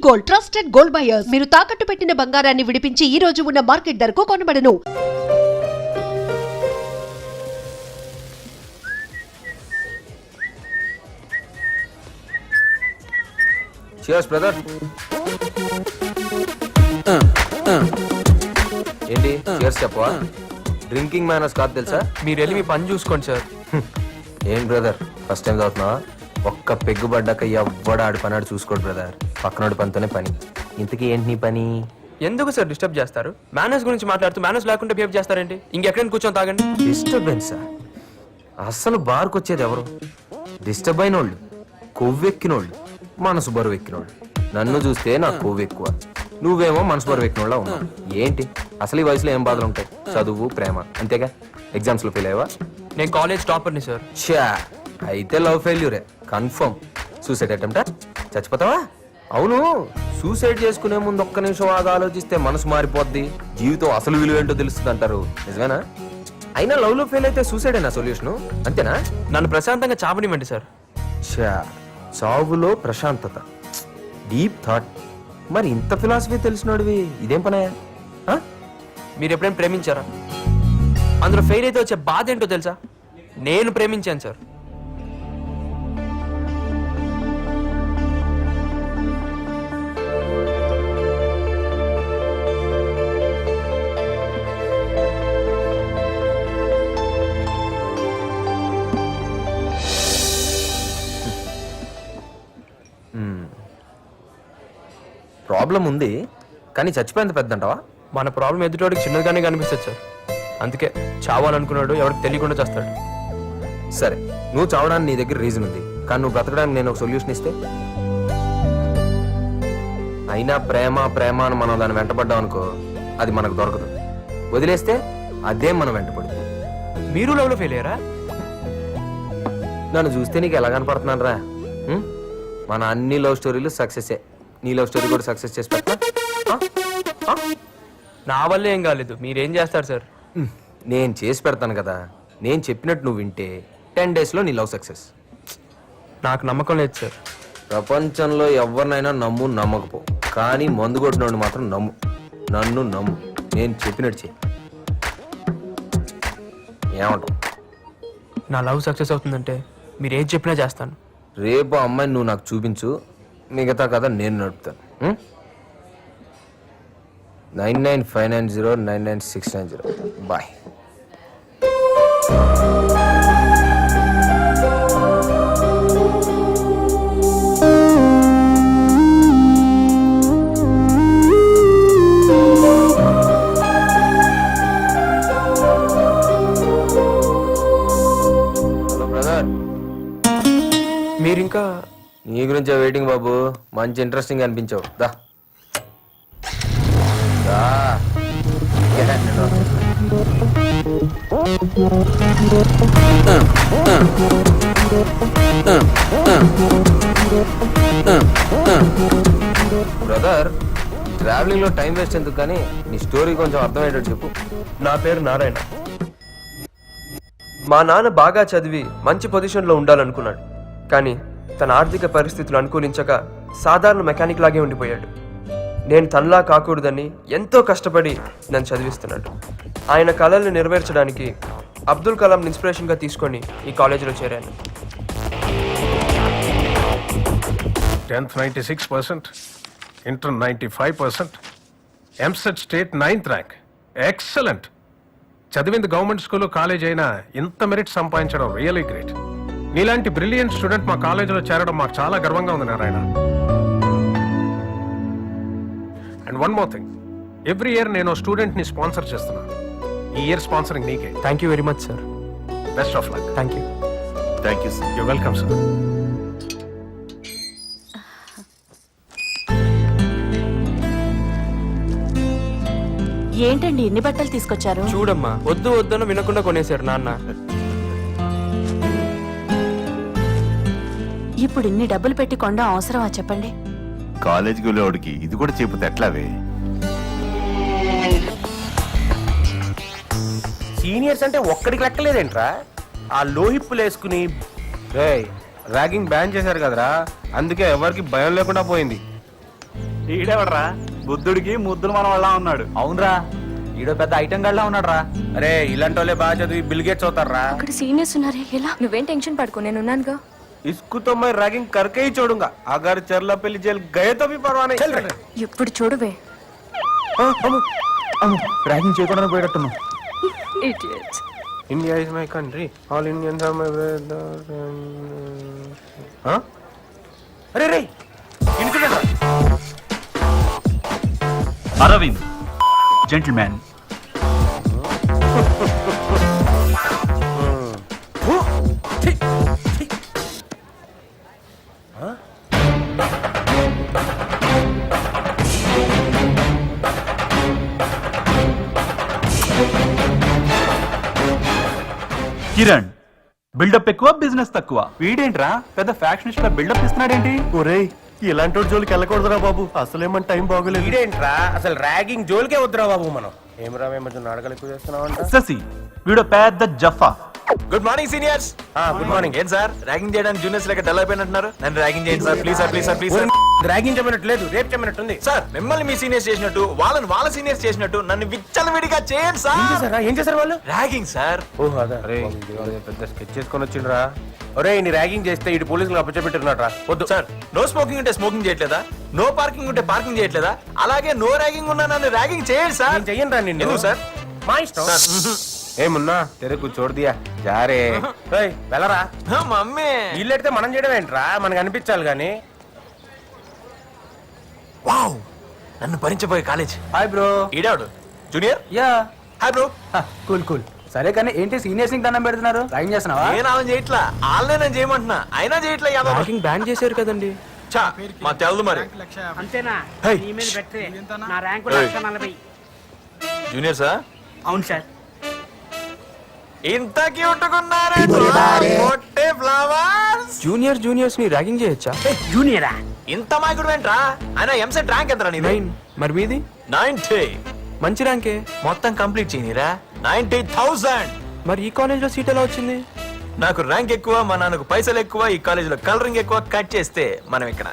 Gold, trusted gold buyers. మీరు తాకట్టు పెట్టిన బంగారాన్ని విడిపించి ఈ రోజు ఉన్న మార్కెట్ ధరకు కొనబడను. Cheers, brother. ఏంటి cheers చెప్పవా? డ్రింకింగ్ మేనర్స్ కాదు తెలుసా? మీరు వెళ్ళి మీ పని చూసుకోండి సార్. ఏం బ్రదర్ ఫస్ట్ టైం చదువుతున్నావా? ఒక్క పెగ్గు పడ్డాక ఎవ్వడ ఆడి పని ఆడు చూసుకోడు బ్రదర్. పక్కనోడి పనితోనే పని. ఇంతకీ ఏంటి నీ పని? ఎందుకు సార్ డిస్టర్బ్ చేస్తారు? మేనేజ్ గురించి మాట్లాడుతూ మేనేజ్ లేకుండా బిహేవ్ చేస్తారేంటి? ఇంకెక్కడైనా కూర్చొని తాగండి. డిస్టర్బెన్సా? అస్సలు బార్కు వచ్చేది ఎవరు? డిస్టర్బ్ అయినోళ్ళు, కొవ్వెక్కినోళ్ళు, మనసు బరువు ఎక్కినోళ్ళు. నన్ను చూస్తే నాకు కొవ్వు ఎక్కువ, నువ్వేమో మనసు బరువు ఎక్కినోళ్ళ ఉన్నావు. ఏంటి అసలు ఈ వయసులో ఏం బాధలు ఉంటాయి? చదువు, ప్రేమ, అంతేగా. ఎగ్జామ్స్ లో ఫెయిల్ అయ్యావా? నేను కాలేజ్ టాపర్ని సార్. ఛా, అయితే లవ్ ఫెయిల్యూరే కన్ఫర్మ్. సూసైడ్ అటెంప్టా? చచ్చిపోతావా? అవును, సూసైడ్ చేసుకునే ముందు ఒక్క నిమిషం ఆగా ఆలోచిస్తే మనసు మారిపోద్ది, జీవితం అసలు విలువ ఏంటో తెలుస్తుంది అంటారు. నిజమేనా? అయినా లవ్ లో ఫెయిల్ అయితే సూసైడ్ అయినా సొల్యూషన్? అంతేనా? నన్ను ప్రశాంతంగా చావనివ్వండి సార్. ఛా, చావులో ప్రశాంతత, డీప్ థాట్. మరి ఇంత ఫిలాసఫీ తెలిసినోడివి ఇదేం పనే? మీరు ఎప్పుడైనా ప్రేమించారా? అందులో ఫెయిల్ అయితే వచ్చే బాధ ఏంటో తెలుసా? నేను ప్రేమించాను సార్. ప్రాబ్లం ఉంది కానీ చచ్చిపోయేంత పెద్ద అంటావా? మన ప్రాబ్లం ఎదుటివాడికి చిన్నదిగానే కనిపిస్తుంది సార్. అందుకే చావాలనుకున్నాడు ఎవరికి తెలియకుండా చేస్తాడు. సరే, నువ్వు చావడానికి నీ దగ్గర రీజన్ ఉంది, కానీ నువ్వు బ్రతకడానికి నేను ఒక సొల్యూషన్ ఇస్తే? అయినా ప్రేమ ప్రేమ అని మనం దాన్ని వెంటపడ్డాం అనుకో, అది మనకు దొరకదు. వదిలేస్తే అదే మనం వెంటపడుతుంది. మీరు లవ్లో ఫెయిల్ అయ్యారా? నన్ను చూస్తే నీకు ఎలా కనపడుతున్నాను రా? మన అన్ని లవ్ స్టోరీలు సక్సెసే. నీ లవ్ స్టోరీ కూడా సక్సెస్ చేసి పెట్టా? నా వల్ల ఏం కాలేదు, మీరేం చేస్తారు సార్? నేను చేసి పెడతాను కదా. నేను చెప్పినట్టు నువ్వు వింటే 10 days నీ లవ్ సక్సెస్. నాకు నమ్మకం లేదు సార్. ప్రపంచంలో ఎవరినైనా నమ్ము, నమ్మకపో, కానీ మందు కొట్టినోడు మాత్రం నమ్ము. నన్ను నమ్ము, నేను చెప్పినట్టు చెయ్యి. ఏమంటావు? నా లవ్ సక్సెస్ అవుతుందంటే మీరు ఏం చెప్పినా చేస్తాను. రేపు అమ్మాయిని నువ్వు నాకు చూపించు, మిగతా కదా నేను నడుపుతాను. 9959099690. బాయ్. Hello brother. మీరింకా నీ గురించే వెయిటింగ్ బాబు. మంచి ఇంట్రెస్టింగ్ అనిపించావు. దా దా. బ్రదర్, ట్రావెలింగ్ లో టైం వేస్ట్ ఎందుకు, కానీ నీ స్టోరీ కొంచెం అర్థమయ్యేటట్టు చెప్పు. నా పేరు నారాయణ. మా నాన్న బాగా చదివి మంచి పొజిషన్లో ఉండాలనుకున్నాడు, కానీ తన ఆర్థిక పరిస్థితులు అనుకూలించక సాధారణ మెకానిక్ లాగే ఉండిపోయాడు. నేను తనలా కాకూడదని ఎంతో కష్టపడి నన్ను చదివిస్తున్నాడు. ఆయన కళలను నెరవేర్చడానికి అబ్దుల్ కలాం ఇన్స్పిరేషన్గా తీసుకొని ఈ కాలేజీలో చేరాను. 10th 96%, inter 95%, EAMCET state 9th rank. Excellent. చదివింది గవర్నమెంట్ స్కూల్, కాలేజ్ అయినా ఇంత మెరిట్ సంపాదించడం రియలీ గ్రేట్. నీలాంటి బ్రిలియంట్ స్టూడెంట్ మా కాలేజీలో చేరడం మాకు చాలా గర్వంగా ఉంది Narayana. And one more thing, every year నేను స్టూడెంట్ని స్పాన్సర్ చేస్తున్నాను. ఈ ఇయర్ స్పాన్సరింగ్ నీకే. Thank you very much sir. Best of luck. Thank you. Thank you sir. You welcome sir. ఏంటండి ఎన్ని బట్టలు తీసుకొచ్చారు? చూడమ్మా, వద్దు వద్దన వినకుండా కొనేశారు నాన్న. ఇప్పుడు ఇన్ని డబ్బులు పెట్టి కొండ అవసరమా చెప్పండి? కాలేజీకి వెళ్ళేవాడికి ఇది కూడా చెబితే ఎట్లావే? సీనియర్స్ అంటే ఒక్కడికి లెక్కలేదేంట్రా? ఆ లోహిప్పులు వేసుకుని రేయ్, ర్యాగింగ్ బ్యాన్ చేశారు కదరా, అందుకే ఎవరికి భయం లేకుండా పోయింది. ఈడెవడరా బుద్ధుడికి ముద్దులు మన వాళ్ళ ఉన్నాడు. అవునరా, ఈడో పెద్ద ఐటెం గడ్లా ఉన్నాడు రా. అరే ఇలాంటి వాళ్ళే బాగా చదివి బిల్ గేట్స్ అవుతారా. అక్కడ సీనియర్స్ ఉన్నారే, ఎలా? నువ్వేం టెన్షన్ పడుకో, నేను ఉన్నానుగా. ఇస్కుతో మై ర్యాగింగ్ करके ही छोड़ूंगा अगर चरलापल्ली जेल गए तो भी परवाह नहीं. चल रहे ఎప్పుడు చూడవే. ర్యాగింగ్ చేయకుండా పోయేటట్టున్నావు. Idiots. India is my country all Indians are my brothers. अरे रे इनके అరవింద్ జెంటిల్మ్యాన్. కిరణ్ బిల్డప్ ఎక్కువ బిజినెస్ తక్కువ. వీడేంట్రా పెద్ద ఫ్యాక్షనిస్ట్ లా బిల్డప్ ఇస్తున్నాడేంటి? ఒరేయ్ ఇలాంటి జోలికి వెళ్ళకూడదురా బాబు, అసలేమని టైం బాగోలేదు. ఇదేంట్రా అసలు ర్యాగింగ్ జోలికే వద్దురా బాబు. మనం ఏమరా మేము నాటకాలు ఎక్కువ చేస్తున్నామంట. శశి వీడు పెద్ద జఫా. Good morning seniors. Good morning. ఏం సార్ ర్యాగింగ్ చేయడానికి జూనియర్స్ లెక్క డల్ అయిపోయినట్టున్నారు? నన్ను ర్యాగింగ్ చేయండి sir, please sir, please sir, please sir. Ragging చెప్పినట్టు లేదు, రేపు చెప్పినట్టుంది. సార్ మిమ్మల్ని మీ సీనియర్స్ చేసినట్టు వాళ్ళని వాళ్ళ సీనియర్స్ చేసినట్టు నన్ను విచ్చలవిడిగా చేయండి సార్. ఏం చేశారు వాళ్ళు? Ragging sir. ఓహో అదే. పెద్ద స్కెచ్ చేసుకొని వచ్చిండ్రా. ఒరే ఇన్ని ర్యాగింగ్ చేస్తే ఇటు పోలీసులు అప్పచెపెట్టున్నాడు. వద్దు సార్. నో స్మోకింగ్ ఉంటే స్మోకింగ్ చేయట్లేదా? నో పార్కింగ్ ఉంటే పార్కింగ్ చేయట్లేదా? అలాగే నో ర్యాగింగ్ ఉన్నా నన్ను ర్యాగింగ్ చేయండి సార్. నేను చెయ్యను రా నిన్ను. ఎందుకు సార్? మా ఇష్టం. ఏమున్నా తెరే కూర్చోడు దియా జారే. వెళ్ళరా. మమ్మీ ఇల్లు ఎడితే మనం చేయడం ఏంట్రా, మనకు అనిపించాలి గానీ. వావ్, నన్ను భరించబోయే కాలేజ్. Hi bro. ఈడాడు junior. Yeah. Hi bro. Cool cool. సరే కానీ ఏంటి సీనియర్స్ కి దండం పెడుతున్నారు? ర్యాగింగ్ చేస్తున్నావా? నేను అలా చేయట్లా, వాళ్ళనే నేను చేయమంటున్నా. అయినా చేయట్లా. ర్యాగింగ్ బ్యాన్ చేశారు కదండి. చా మా తెలదు మరి. అంతేనా? హై. నీ మీద పెట్టే నా ర్యాంకు ఏయ్. 140. జూనియర్సా? అవును సార్. ఇంత క్యూట్ ఉన్నారే ఫ్లవర్స్. జూనియర్స్ ని ర్యాగింగ్ చేయొచ్చా? జూనియరా? ఇంత మాయకుడు ఏంట్రా? ఆయన ఎంసెట్ ర్యాంక్ ఎంతరా నీది? 9. మరి మీది? 90. మంచి ర్యాంకే. మొత్తం కంప్లీట్ చేయనిరా. 90,000. మరి ఈ కాలేజ్ లో సీట్ ఎలా వచ్చింది? నాకు ర్యాంక్ ఎక్కువ, మా నాన్నకు పైసలు ఎక్కువ, ఈ కాలేజీలో కలరింగ్ ఎక్కువ. కట్ చేస్తే మనం ఇక్కడ.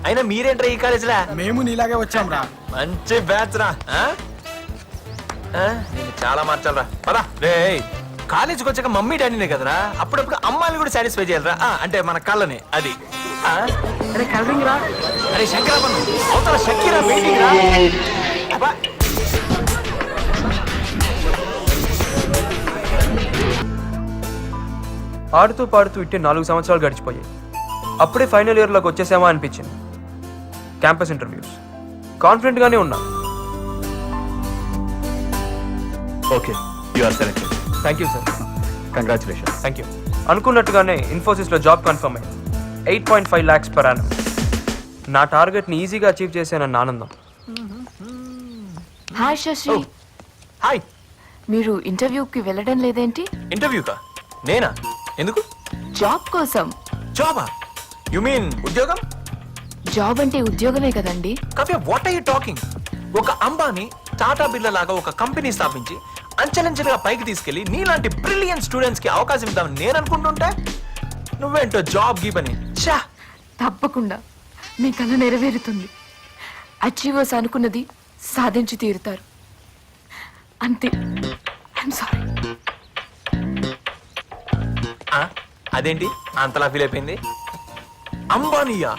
అయినా మీరేంట్రా ఈ కాలేజీలా? మేము నీలాగే వచ్చాం రా. మంచి బ్యాచ్ రా. నేను చాలా మార్చాలరా. పదా రే. కాలేజీకి వచ్చాక మమ్మీ డాడీనే కదరా, అప్పుడప్పుడు అమ్మాయిని కూడా సాటిస్ఫై చేయాలరా. అంటే మన కళ్ళని. అది అరే కలరింగ్ రా. అరే శంకరాపన్ను అవతల షకీరా వెయిటింగ్ రా. అబ్బా. ఆడుతూ పాడుతూ ఇట్టే 4 సంవత్సరాలు గడిచిపోయాయి. అప్పుడే ఫైనల్ ఇయర్ లోకి వచ్చేసామా అనిపించింది. క్యాంపస్ ఇంటర్వ్యూస్ కాన్ఫిడెంట్ గానే ఉన్నా. Okay you are selected. Thank you sir. Congratulations. Thank you. అనుకున్నట్టుగానే ఇన్ఫోసిస్ లో జాబ్ కన్ఫర్మ్ అయింది. 8.5 lakhs per annum. నా టార్గెట్ ని ఈజీగా అచీవ్ చేశానన్న ఆనందం. హాయ్ శశి. హాయ్. మీరు ఇంటర్వ్యూకి వెళ్ళడం లేదేంటి? ఇంటర్వ్యూకా? నేనా? ఎందుకు? జాబ్ కోసం. జాబా? యు మీన్ ఉద్యోగం? జాబ్ అంటే ఉద్యోగమే కదండి. Kavya, what are you talking? ఒక అంబానీ టాటా బిర్లా లాగా ఒక కంపెనీ స్థాపించి అంచెలంచెలుగా పైకి తీసుకెళ్లి నీలాంటి బ్రిలియంట్ స్టూడెంట్స్ కి అవకాశం ఇద్దామని నేను అనుకుంటుంటే నువ్వేంటో జాబ్ గీబని. ఛా. తప్పకుండా మీ కళ నెరవేరుతుంది. అచీవర్స్ అనుకున్నది సాధించి తీరుతారు. అంతే. I'm sorry. అదేంటి అంతలా ఫీల్ అయిపోయింది? అంబానీయా?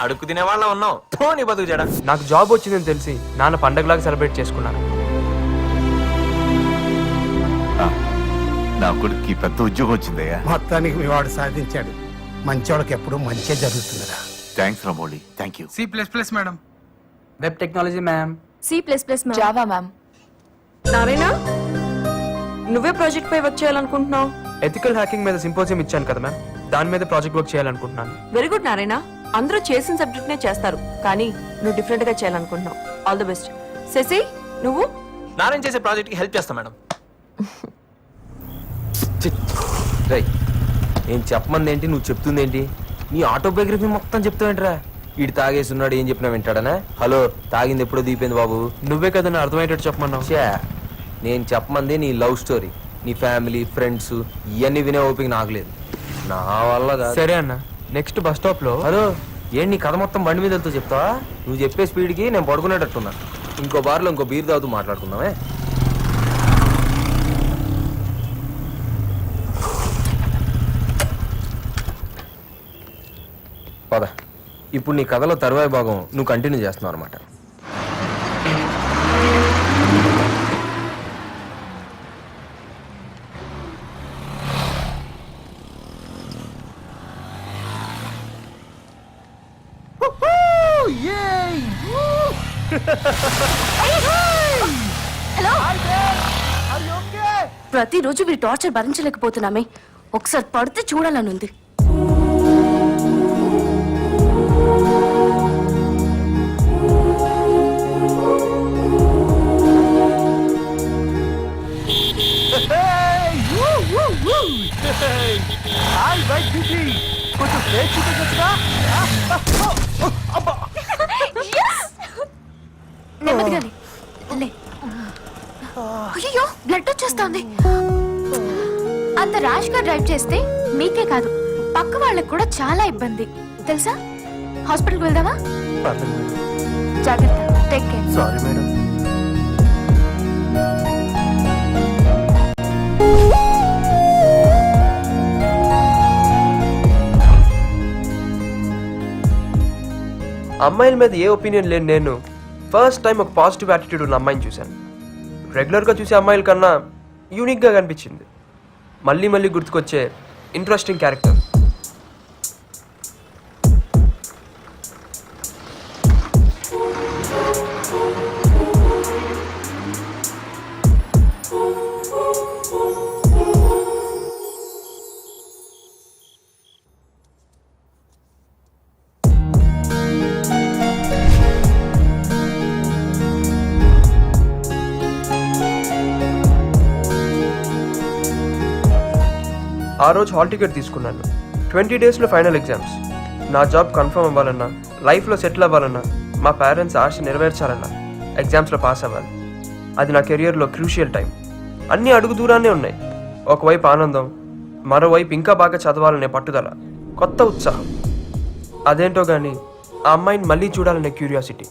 అడుక్కు తినే వాళ్ళ ఉన్నావు. నీ బతుకు జడ. నాకు జాబ్ వచ్చిందని తెలిసి నాన్న పండగలాగా సెలబ్రేట్ చేసుకున్నాను. నా కొడుకు పెద్ద ఉద్యోగం వచ్చిందయ్యా. మొత్తానికి మీ వాడు సాధించాడు. మంచోళ్ళకి ఎప్పుడు మంచి జరుగుతుందిరా. Thanks Ramoli. Thank you. C++ madam. Web technology ma'am. C++ Java ma'am. Narayana, నువ్వే ప్రాజెక్ట్ పై వర్క్ చేయాలనుకుంటున్నావు? ఎథికల్ హ్యాకింగ్ మీద సింపోజియం ఇచ్చాను కదా మ్యామ్, దాని మీద ప్రాజెక్ట్ వర్క్ చేయాలనుకుంటున్నాను. Very good Narayana. అందరూ చేసిన సబ్జెక్ట్ నే చేస్తారు, కానీ నువ్వు డిఫరెంట్ గా చేయాలనుకుంటున్నావు. All the best. శశి, నువ్వు? నారాయణ చేసే ప్రాజెక్ట్ కి హెల్ప్ చేస్తా మేడం. నేను చెప్పమంది ఏంటి, నువ్వు చెప్తుంది ఏంటి? నీ ఆటోబయోగ్రఫీ మొత్తం చెప్తావేంట్రా? ఈడు తాగేస్తున్నాడు, ఏం చెప్పినా వింటాడనా? హలో, తాగింది ఎప్పుడో దీపోయింది బాబు. నువ్వే కదా నా అర్థమయ్యేటట్టు చెప్పమన్నావు. నేను చెప్పమంది నీ లవ్ స్టోరీ, నీ ఫ్యామిలీ, ఫ్రెండ్స్, ఇవన్నీ వినే ఓపిక నాకు లేదు. నా వల్ల కాదు. సరే అన్న, నెక్స్ట్ బస్ స్టాప్ లో హలో ఏంటి నీ కథ మొత్తం బండి మీద వెళ్తూ చెప్తావా? నువ్వు చెప్పే స్పీడ్కి నేను పడుకునేటట్టున్నా. ఇంకో బార్లో ఇంకో బీర్ తాగుతూ మాట్లాడుకుందామే. పద. ఇప్పుడు నీ కథలో తరువాయి భాగం నువ్వు కంటిన్యూ చేస్తున్నావు అనమాట. ప్రతిరోజు వీరి టార్చర్ భరించలేకపోతున్నామే. ఒకసారి పడితే చూడాలనుంది. నెమ్మదిగానే లే. అయ్యో బ్లడ్ వచ్చేస్తుంది. అంత ర్యాష్ గా డ్రైవ్ చేస్తే మీకే కాదు పక్క వాళ్ళకి కూడా చాలా ఇబ్బంది తెలుసా. హాస్పిటల్కి వెళ్దామా? జాగ్రత్త. Take care. Sorry madam. అమ్మాయిల మీద ఏ ఒపీనియన్ లేని నేను ఫస్ట్ టైం ఒక పాజిటివ్ యాటిట్యూడ్ ఉన్న అమ్మాయిని చూశాను. రెగ్యులర్గా చూసే అమ్మాయిల కన్నా యూనిక్గా కనిపించింది. మళ్ళీ మళ్ళీ గుర్తుకొచ్చే ఇంట్రెస్టింగ్ క్యారెక్టర్. ఆ రోజు హాల్ టికెట్ తీసుకున్నాను. 20 డేస్లో ఫైనల్ ఎగ్జామ్స్. నా జాబ్ కన్ఫర్మ్ అవ్వాలన్నా, లైఫ్లో సెటిల్ అవ్వాలన్నా, మా పేరెంట్స్ ఆశ నెరవేర్చాలన్నా ఎగ్జామ్స్లో పాస్ అవ్వాలి. అది నా కెరియర్లో క్రూషియల్ టైం. అన్నీ అడుగు దూరాన్నే ఉన్నాయి. ఒకవైపు ఆనందం, మరోవైపు ఇంకా బాగా చదవాలనే పట్టుదల, కొత్త ఉత్సాహం. అదేంటో కానీ ఆ అమ్మాయిని మళ్ళీ చూడాలనే క్యూరియాసిటీ.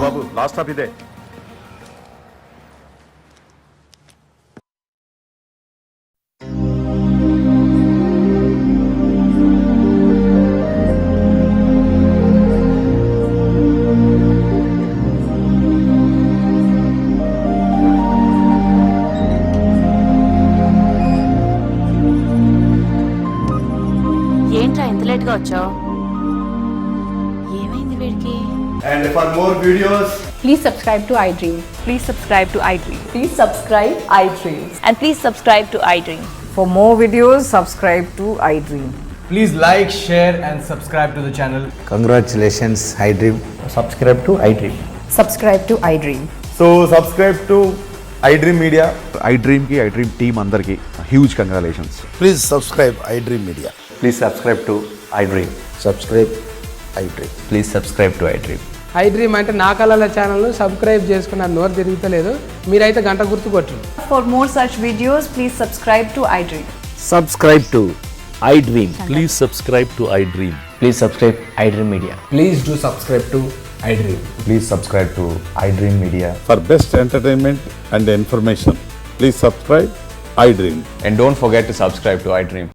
బాబు లాస్ట్ స్టాప్ ఇదే. ఏంట్రా ఎంత లేట్ గా వచ్చావు? ఏమైంది వీడికి? And for more videos, Please subscribe to iDream. Please subscribe to iDream. Please subscribe iDream. And please subscribe to iDream. For more videos, subscribe to iDream. Please like, share and subscribe to the channel. Congratulations iDream. Subscribe to iDream. Subscribe to iDream. so subscribe to iDream media. IDream team అందరికి huge congratulations. Please subscribe iDream media. Please subscribe to iDream. Subscribe iDream. Please subscribe to iDream. IDream అంటే నా కళల channel subscribe చేసుకున్న నోరు తిరుగుతలేదు, మీరైతే గంట గుర్తు కొట్టు. For more such videos, please subscribe to iDream. Subscribe to iDream. Please subscribe to iDream. Please subscribe iDream media. Please do subscribe to iDream. Please subscribe to iDream media. For best entertainment and information please subscribe I dream. And don't forget to subscribe to iDream.